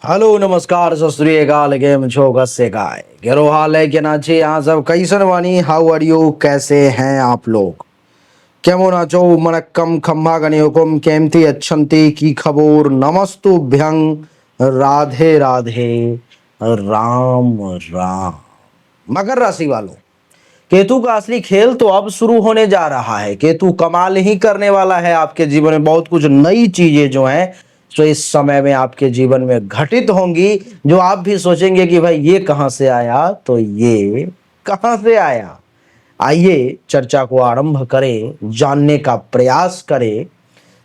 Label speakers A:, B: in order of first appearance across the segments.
A: Hello नमस्कार सत श्री अकाल गेम छो कस्से काय गेरो हाल है के ना छे यहाँ सब कैसन वानी हाउ आर यू कैसे हैं आप लोग केमन आचो मनक्कम खम्भा गणी हुकुम केमती अच्छंती की खबूर नमस्तुभ्यं राधे राधे राम राम। मकर राशि वालों, केतु का असली खेल तो अब शुरू होने जा रहा है। केतु कमाल ही करने वाला है आपके जीवन में। बहुत कुछ नई चीजें जो हैं तो इस समय में आपके जीवन में घटित होंगी, जो आप भी सोचेंगे कि भाई ये कहां से आया, तो ये कहां से आया। आइए चर्चा को आरंभ करें, जानने का प्रयास करें।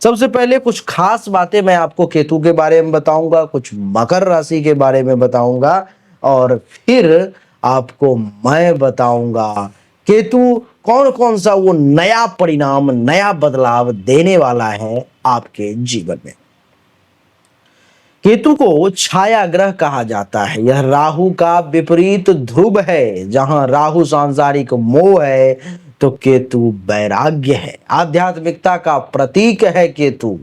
A: सबसे पहले कुछ खास बातें मैं आपको केतु के बारे में बताऊंगा, कुछ मकर राशि के बारे में बताऊंगा और फिर आपको मैं बताऊंगा केतु कौन कौन सा वो नया परिणाम, नया बदलाव देने वाला है आपके जीवन में। केतु को छाया ग्रह कहा जाता है। यह राहु का विपरीत ध्रुव है। जहां राहु सांसारिक मोह है तो केतु वैराग्य है, आध्यात्मिकता का प्रतीक है केतु।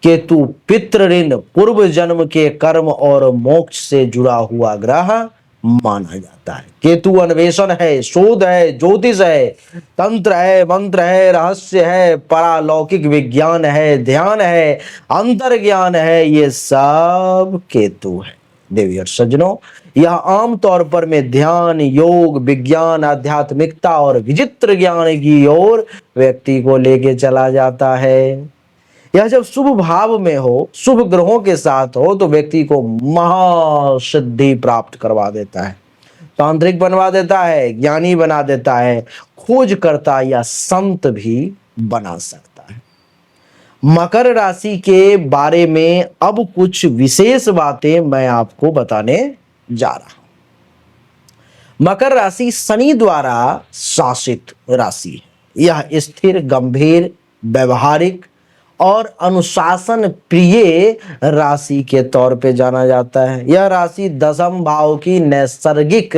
A: केतु पितृ ऋण, पूर्व जन्म के कर्म और मोक्ष से जुड़ा हुआ ग्रह माना जाता है। केतु अन्वेषण है, शोध है, ज्योतिष है, तंत्र है, मंत्र है, रहस्य है, पारलौकिक विज्ञान है, ध्यान है, अंतर ज्ञान है, ये सब केतु है। देवी और सज्जनों, यह आमतौर पर में ध्यान, योग, विज्ञान, आध्यात्मिकता और विचित्र ज्ञान की ओर व्यक्ति को लेके चला जाता है। यह जब शुभ भाव में हो, शुभ ग्रहों के साथ हो, तो व्यक्ति को महासिद्धि प्राप्त करवा देता है, तांत्रिक बनवा देता है, ज्ञानी बना देता है, खोजकर्ता या संत भी बना सकता है। मकर राशि के बारे में अब कुछ विशेष बातें मैं आपको बताने जा रहा हूं। मकर राशि शनि द्वारा शासित राशि है। यह स्थिर, गंभीर, व्यवहारिक और अनुशासन प्रिय राशि के तौर पे जाना जाता है। यह राशि दशम भाव की नैसर्गिक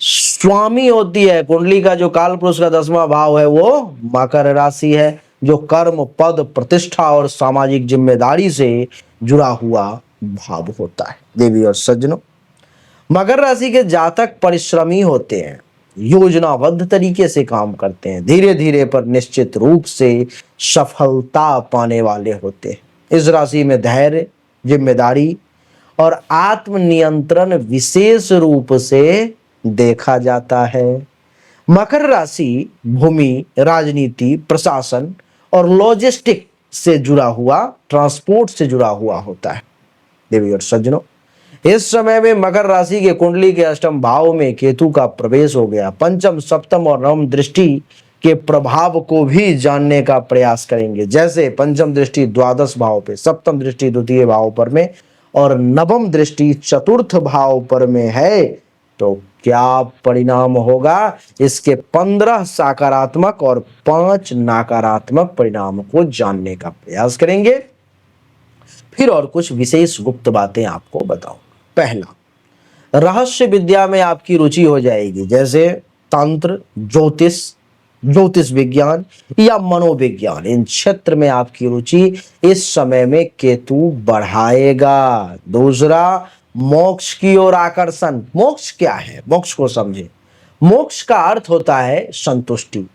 A: स्वामी होती है। कुंडली का जो काल पुरुष का 10वां भाव है वो मकर राशि है, जो कर्म, पद, प्रतिष्ठा और सामाजिक जिम्मेदारी से जुड़ा हुआ भाव होता है। देवी और सज्जनों, मकर राशि के जातक परिश्रमी होते हैं, योजनाबद्ध तरीके से काम करते हैं, धीरे धीरे पर निश्चित रूप से सफलता पाने वाले होते हैं। इस राशि में धैर्य, जिम्मेदारी और आत्मनियंत्रण विशेष रूप से देखा जाता है। मकर राशि भूमि, राजनीति, प्रशासन और लॉजिस्टिक से जुड़ा हुआ, ट्रांसपोर्ट से जुड़ा हुआ होता है। देवी और सज्जनों, इस समय में मकर राशि के कुंडली के अष्टम भाव में केतु का प्रवेश हो गया। पंचम, सप्तम और नवम दृष्टि के प्रभाव को भी जानने का प्रयास करेंगे। जैसे पंचम दृष्टि द्वादश भाव पे, सप्तम दृष्टि द्वितीय भाव पर में और नवम दृष्टि चतुर्थ भाव पर में है, तो क्या परिणाम होगा। इसके 15 सकारात्मक और 5 नकारात्मक परिणाम को जानने का प्रयास करेंगे। फिर और कुछ विशेष गुप्त बातें आपको बताऊं। पहला, रहस्य विद्या में आपकी रुचि हो जाएगी, जैसे तंत्र, ज्योतिष, ज्योतिष विज्ञान या मनोविज्ञान। इन क्षेत्र में आपकी रुचि इस समय में केतु बढ़ाएगा। दूसरा, मोक्ष की ओर आकर्षण। मोक्ष क्या है, मोक्ष को समझे। मोक्ष का अर्थ होता है संतुष्टि।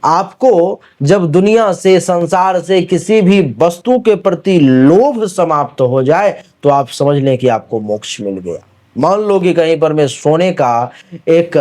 A: आपको जब दुनिया से, संसार से, किसी भी वस्तु के प्रति लोभ समाप्त हो जाए तो आप समझ लें कि आपको मोक्ष मिल गया। मान लो कि कहीं पर में सोने का एक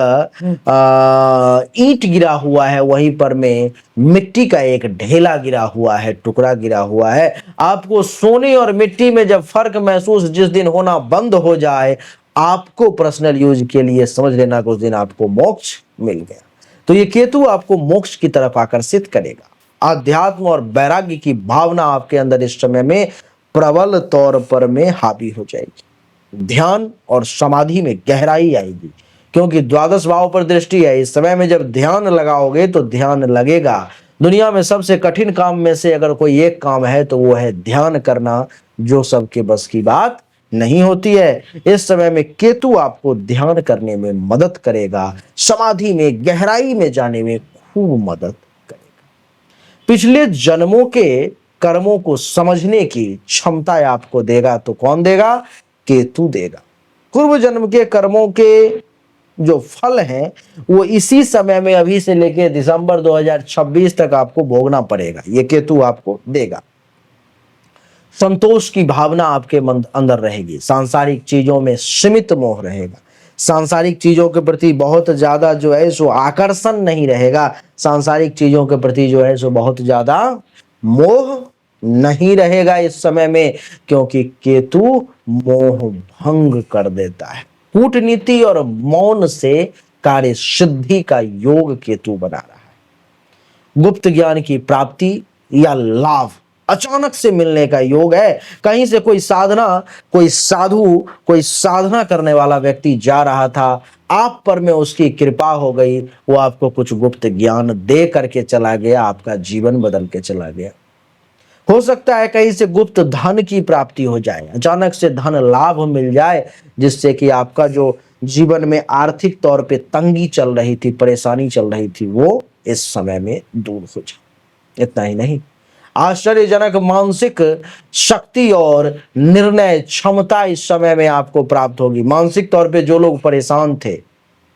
A: ईंट गिरा हुआ है, वहीं पर में मिट्टी का एक ढेला गिरा हुआ है, टुकड़ा गिरा हुआ है। आपको सोने और मिट्टी में जब फर्क महसूस जिस दिन होना बंद हो जाए, आपको पर्सनल यूज के लिए समझ लेना कि उस दिन आपको मोक्ष मिल गया। तो ये केतु आपको मोक्ष की तरफ आकर्षित करेगा। अध्यात्म और वैराग्य की भावना आपके अंदर इस समय में प्रबल तौर पर में हावी हो जाएगी। ध्यान और समाधि में गहराई आएगी, क्योंकि द्वादश भाव पर दृष्टि है। इस समय में जब ध्यान लगाओगे तो ध्यान लगेगा। दुनिया में सबसे कठिन काम में से अगर कोई एक काम है तो वो है ध्यान करना, जो सबके बस की बात नहीं होती है। इस समय में केतु आपको ध्यान करने में मदद करेगा, समाधि में गहराई में जाने में खूब मदद करेगा। पिछले जन्मों के कर्मों को समझने की क्षमता आपको देगा। तो कौन देगा? केतु देगा। पूर्व जन्म के कर्मों के जो फल हैं वो इसी समय में अभी से लेके दिसंबर 2026 तक आपको भोगना पड़ेगा, ये केतु आपको देगा। संतोष की भावना आपके मन अंदर रहेगी, सांसारिक चीजों में सीमित मोह रहेगा, सांसारिक चीजों के प्रति बहुत ज्यादा जो है सो आकर्षण नहीं रहेगा, सांसारिक चीजों के प्रति जो है सो बहुत ज्यादा मोह नहीं रहेगा इस समय में, क्योंकि केतु मोह भंग कर देता है। कूटनीति और मौन से कार्य सिद्धि का योग केतु बना रहा है। गुप्त ज्ञान की प्राप्ति या लाभ अचानक से मिलने का योग है। कहीं से कोई साधना, कोई साधु, कोई साधना करने वाला व्यक्ति जा रहा था, आप पर में उसकी कृपा हो गई, वो आपको कुछ गुप्त ज्ञान दे करके चला गया, आपका जीवन बदल के चला गया। हो सकता है कहीं से गुप्त धन की प्राप्ति हो जाए, अचानक से धन लाभ मिल जाए, जिससे कि आपका जो जीवन में आर्थिक तौर पे तंगी चल रही थी, परेशानी चल रही थी, वो इस समय में दूर हो जाए। इतना ही नहीं, आश्चर्यजनक मानसिक शक्ति और निर्णय क्षमता इस समय में आपको प्राप्त होगी। मानसिक तौर पे जो लोग परेशान थे,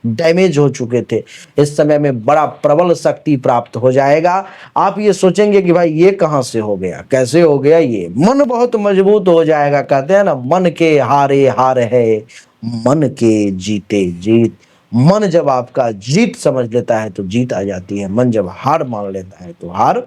A: डैमेज हो चुके थे, इस समय में बड़ा प्रबल शक्ति प्राप्त हो जाएगा। आप ये सोचेंगे कि भाई ये कहां से हो गया, कैसे हो गया, ये मन बहुत मजबूत हो जाएगा। कहते हैं ना, मन के हारे हार है, मन के जीते जीत। मन जब आपका जीत समझ लेता है तो जीत आ जाती है, मन जब हार मान लेता है तो हार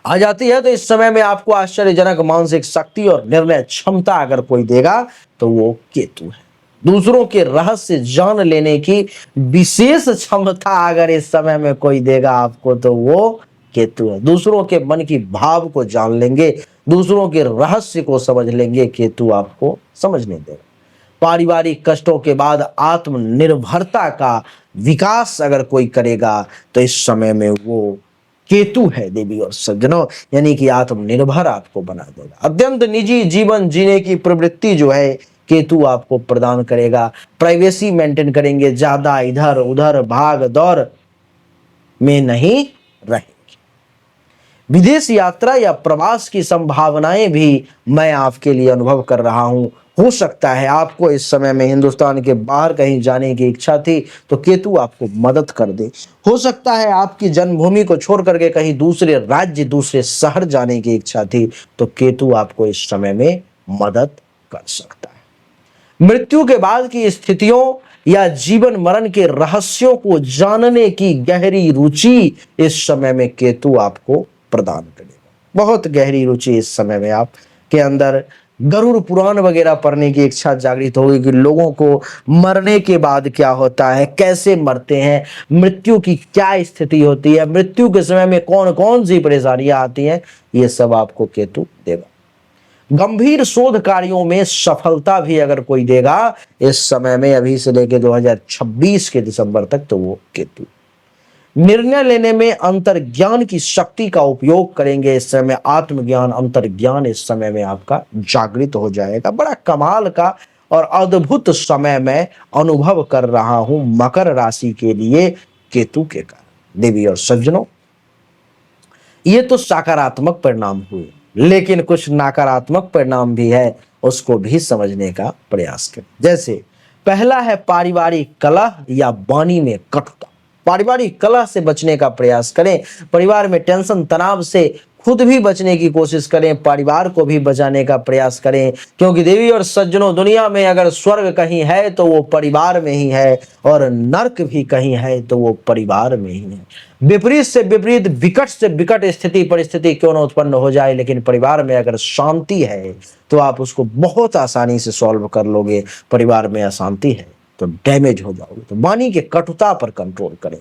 A: आ जाती है। तो इस समय में आपको आश्चर्यजनक मानसिक शक्ति और निर्णय क्षमता अगर कोई देगा तो वो केतु है। दूसरों के रहस्य जान लेने की विशेष क्षमता अगर इस समय में कोई देगा आपको तो वो केतु है। दूसरों के मन की भाव को जान लेंगे, दूसरों के रहस्य को समझ लेंगे, केतु आपको समझने देगा। पारिवारिक कष्टों के बाद आत्मनिर्भरता का विकास अगर कोई करेगा तो इस समय में वो केतु है देवी और सज्जनों, यानी कि आत्मनिर्भर आपको बना देगा। अत्यंत निजी जीवन जीने की प्रवृत्ति जो है केतु आपको प्रदान करेगा। प्राइवेसी मेंटेन करेंगे, ज्यादा इधर उधर भाग दौड़ में नहीं रहेंगे। विदेश यात्रा या प्रवास की संभावनाएं भी मैं आपके लिए अनुभव कर रहा हूं। हो सकता है आपको इस समय में हिंदुस्तान के बाहर कहीं जाने की इच्छा थी तो केतु आपको मदद कर दे। हो सकता है आपकी जन्मभूमि को छोड़ करके कहीं दूसरे राज्य, दूसरे शहर जाने की इच्छा थी तो केतु आपको इस समय में मदद कर सकता है। मृत्यु के बाद की स्थितियों या जीवन मरण के रहस्यों को जानने की गहरी रुचि इस समय में केतु आपको प्रदान करेगा। बहुत गहरी रुचि इस समय में आपके अंदर गरुड़ पुराण वगैरह पढ़ने की इच्छा जागृत होगी कि लोगों को मरने के बाद क्या होता है, कैसे मरते हैं, मृत्यु की क्या स्थिति होती है, मृत्यु के समय में कौन कौन सी परेशानियां आती हैं, ये सब आपको केतु देगा। गंभीर शोध कार्यों में सफलता भी अगर कोई देगा इस समय में, अभी से लेकर 2026 के दिसंबर तक, तो वो केतु। निर्णय लेने में अंतर्ज्ञान की शक्ति का उपयोग करेंगे इस समय। आत्मज्ञान, अंतर्ज्ञान इस समय में आपका जागृत हो जाएगा। बड़ा कमाल का और अद्भुत समय मैं अनुभव कर रहा हूं मकर राशि के लिए केतु के कारण। देवी और सज्जनों, ये तो सकारात्मक परिणाम हुए, लेकिन कुछ नकारात्मक परिणाम भी है, उसको भी समझने का प्रयास करें। जैसे पहला है पारिवारिक कलह या वाणी में कटुता। पारिवारिक कलह से बचने का प्रयास करें। परिवार में टेंशन तनाव से खुद भी बचने की कोशिश करें, परिवार को भी बचाने का प्रयास करें, क्योंकि देवी और सज्जनों, दुनिया में अगर स्वर्ग कहीं है तो वो परिवार में ही है, और नर्क भी कहीं है तो वो परिवार में ही है। विपरीत से विपरीत, विकट से विकट स्थिति परिस्थिति क्यों न उत्पन्न हो जाए, लेकिन परिवार में अगर शांति है तो आप उसको बहुत आसानी से सॉल्व कर लोगे। परिवार में अशांति है तो डैमेज हो जाओगे। तो वाणी के कटुता पर कंट्रोल करें।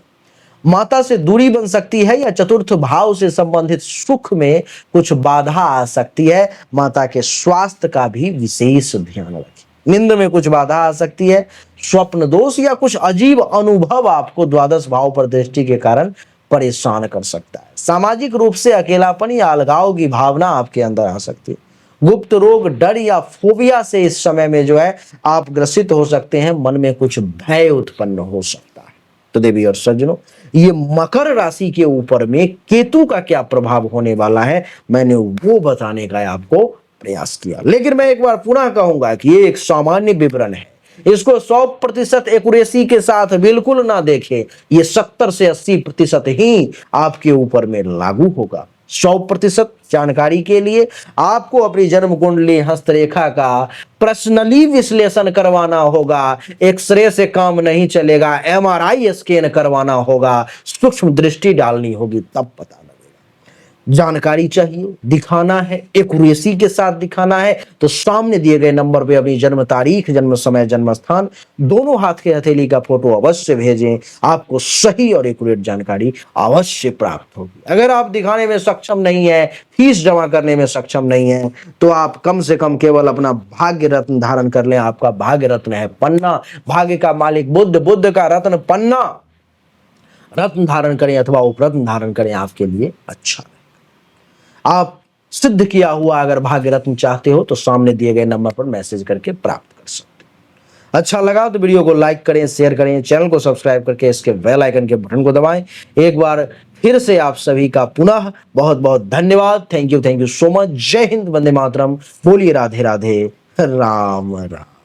A: माता से दूरी बन सकती है या चतुर्थ भाव से संबंधित सुख में कुछ बाधा आ सकती है। माता के स्वास्थ्य का भी विशेष ध्यान रखें। नींद में कुछ बाधा आ सकती है, स्वप्न दोष या कुछ अजीब अनुभव आपको द्वादश भाव पर दृष्टि के कारण परेशान कर सकता है। सामाजिक रूप से अकेलापन या अलगाव की भावना आपके अंदर आ सकती है। गुप्त रोग, डर या फोबिया से इस समय में जो है आप ग्रसित हो सकते हैं। मन में कुछ भय उत्पन्न हो सकता है। तो देवी और सज्जनों, ये मकर राशि के ऊपर में केतु का क्या प्रभाव होने वाला है, मैंने वो बताने का आपको प्रयास किया। लेकिन मैं एक बार पुनः कहूंगा कि ये एक सामान्य विवरण है, इसको 100% एक्यूरेसी के साथ बिल्कुल ना देखें। ये 70 से 80% ही आपके ऊपर में लागू होगा। 100% जानकारी के लिए आपको अपनी जन्म कुंडली हस्तरेखा का पर्सनली विश्लेषण करवाना होगा। एक्सरे से काम नहीं चलेगा, MRI स्कैन करवाना होगा, सूक्ष्म दृष्टि डालनी होगी, तब पता लगेगा। जानकारी चाहिए, दिखाना है, एक्यूरेसी के साथ दिखाना है, तो सामने दिए गए नंबर पे अपनी जन्म तारीख, जन्म समय, जन्म स्थान, दोनों हाथ के हथेली का फोटो अवश्य भेजें। आपको सही और एक्यूरेट जानकारी अवश्य प्राप्त होगी। अगर आप दिखाने में सक्षम नहीं है, फीस जमा करने में सक्षम नहीं है, तो आप कम से कम केवल अपना भाग्य रत्न धारण कर लें। आपका भाग्य रत्न है पन्ना, भाग्य का मालिक बुद्ध, बुद्ध का रत्न पन्ना, रत्न धारण करें अथवा उपरत्न धारण करें, आपके लिए अच्छा। आप सिद्ध किया हुआ अगर भाग्य रत्न चाहते हो तो सामने दिए गए नंबर पर मैसेज करके प्राप्त कर सकते हो। अच्छा लगा तो वीडियो को लाइक करें, शेयर करें, चैनल को सब्सक्राइब करके इसके बेल आइकन के बटन को दबाएं। एक बार फिर से आप सभी का पुनः बहुत बहुत धन्यवाद। Thank you so much. जय हिंद, वंदे मातरम। बोलिए राधे राधे, राम राम।